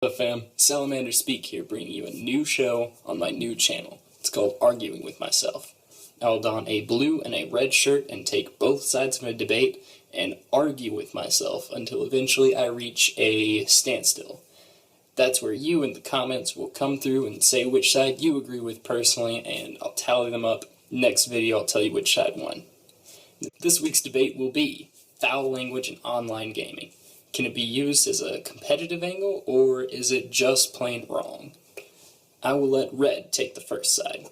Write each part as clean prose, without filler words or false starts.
Hello fam, Salamander Speak here, bringing you a new show on my new channel. It's called Arguing with Myself. I will don a blue and a red shirt and take both sides of a debate and argue with myself until eventually I reach a standstill. That's where you in the comments will come through and say which side you agree with personally, and I'll tally them up. Next video I'll tell you which side won. This week's debate will be foul language in online gaming. Can it be used as a competitive angle, or is it just plain wrong? I will let Red take the first side.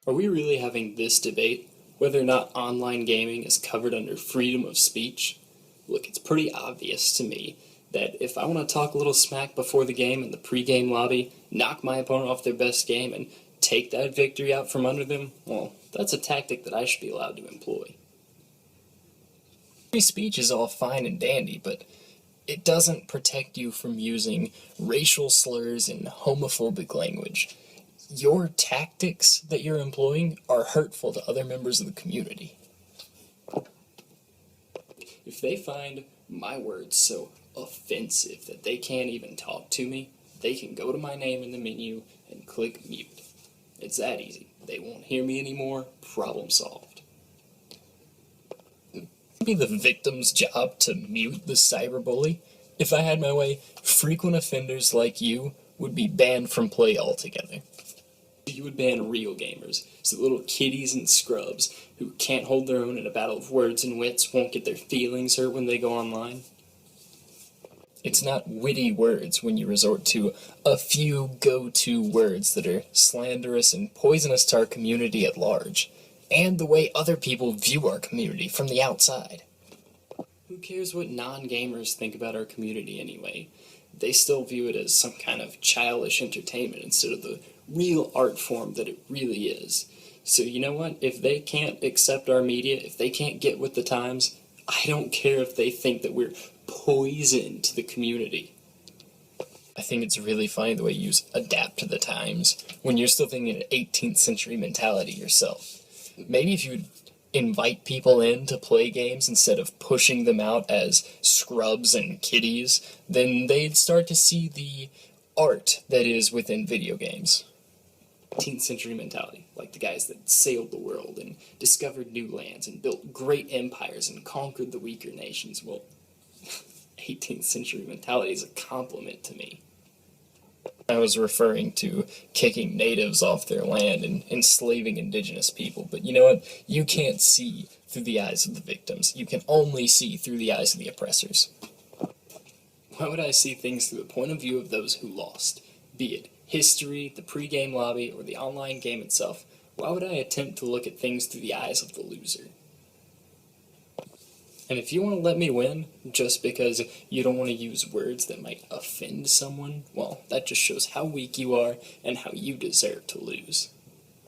Are we really having this debate, whether or not online gaming is covered under freedom of speech? Look, it's pretty obvious to me that if I want to talk a little smack before the game in the pre-game lobby, knock my opponent off their best game, and take that victory out from under them, well, that's a tactic that I should be allowed to employ. Free speech is all fine and dandy, but it doesn't protect you from using racial slurs and homophobic language. Your tactics that you're employing are hurtful to other members of the community. If they find my words so offensive that they can't even talk to me, they can go to my name in the menu and click mute. It's that easy. They won't hear me anymore. Problem solved. Be the victim's job to mute the cyberbully. If I had my way, frequent offenders like you would be banned from play altogether. You would ban real gamers, so the little kiddies and scrubs who can't hold their own in a battle of words and wits won't get their feelings hurt when they go online. It's not witty words when you resort to a few go-to words that are slanderous and poisonous to our community at large, and the way other people view our community from the outside. Who cares what non-gamers think about our community anyway? They still view it as some kind of childish entertainment instead of the real art form that it really is. So you know what? If they can't accept our media, if they can't get with the times, I don't care if they think that we're poison to the community. I think it's really funny the way you use adapt to the times when you're still thinking an 18th century mentality yourself. Maybe if you'd invite people in to play games instead of pushing them out as scrubs and kiddies, then they'd start to see the art that is within video games. 18th century mentality, like the guys that sailed the world and discovered new lands and built great empires and conquered the weaker nations. Well, 18th century mentality is a compliment to me. I was referring to kicking natives off their land and enslaving indigenous people, but you know what? You can't see through the eyes of the victims. You can only see through the eyes of the oppressors. Why would I see things through the point of view of those who lost? Be it history, the pre-game lobby, or the online game itself. Why would I attempt to look at things through the eyes of the loser? And if you want to let me win, just because you don't want to use words that might offend someone, well, that just shows how weak you are and how you deserve to lose.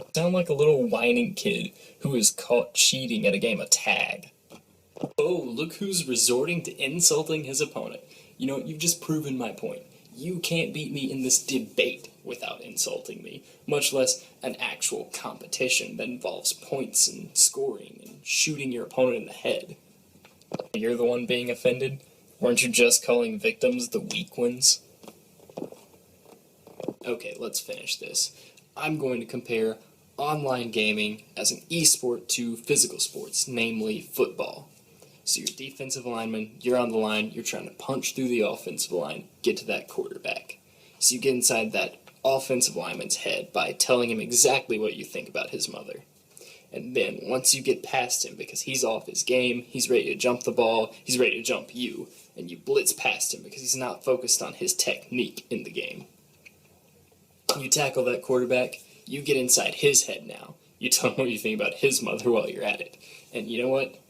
You sound like a little whining kid who is caught cheating at a game of tag. Oh, look who's resorting to insulting his opponent. You know, you've just proven my point. You can't beat me in this debate without insulting me, much less an actual competition that involves points and scoring and shooting your opponent in the head. You're the one being offended? Weren't you just calling victims the weak ones? Okay, let's finish this. I'm going to compare online gaming as an esport to physical sports, namely football. So you're defensive lineman, you're on the line, you're trying to punch through the offensive line, get to that quarterback. So you get inside that offensive lineman's head by telling him exactly what you think about his mother. And then, once you get past him, because he's off his game, he's ready to jump the ball, he's ready to jump you, and you blitz past him because he's not focused on his technique in the game. You tackle that quarterback, you get inside his head now. You tell him what you think about his mother while you're at it. And you know what?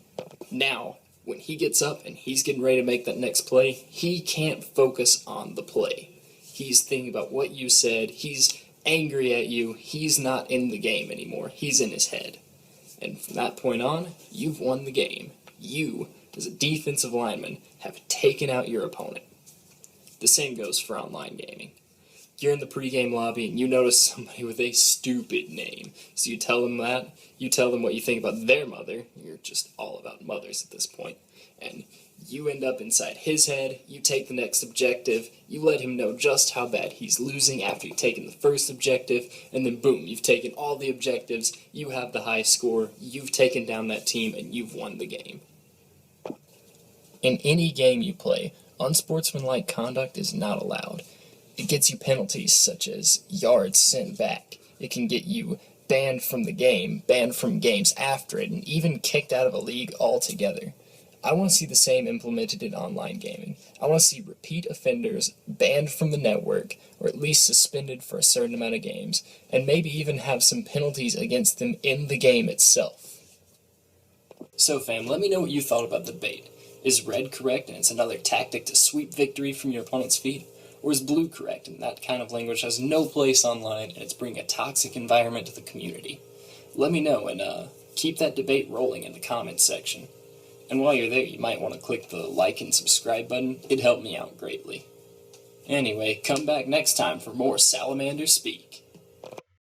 Now, when he gets up and he's getting ready to make that next play, he can't focus on the play. He's thinking about what you said, he's angry at you, he's not in the game anymore, he's in his head. And from that point on, you've won the game. You, as a defensive lineman, have taken out your opponent. The same goes for online gaming. You're in the pre-game lobby and you notice somebody with a stupid name. So you tell them that, you tell them what you think about their mother, you're just all about mothers at this point, and You end up inside his head, you take the next objective, you let him know just how bad he's losing after you've taken the first objective, and then boom, you've taken all the objectives, you have the high score, you've taken down that team, and you've won the game. In any game you play, unsportsmanlike conduct is not allowed. It gets you penalties such as yards sent back. It can get you banned from the game, banned from games after it, and even kicked out of a league altogether. I want to see the same implemented in online gaming. I want to see repeat offenders banned from the network, or at least suspended for a certain amount of games, and maybe even have some penalties against them in the game itself. So fam, let me know what you thought about the debate. Is red correct and it's another tactic to sweep victory from your opponent's feet? Or is blue correct and that kind of language has no place online and it's bringing a toxic environment to the community? Let me know and keep that debate rolling in the comments section. And while you're there, you might want to click the like and subscribe button. It'd help me out greatly. Anyway, come back next time for more Salamander Speak.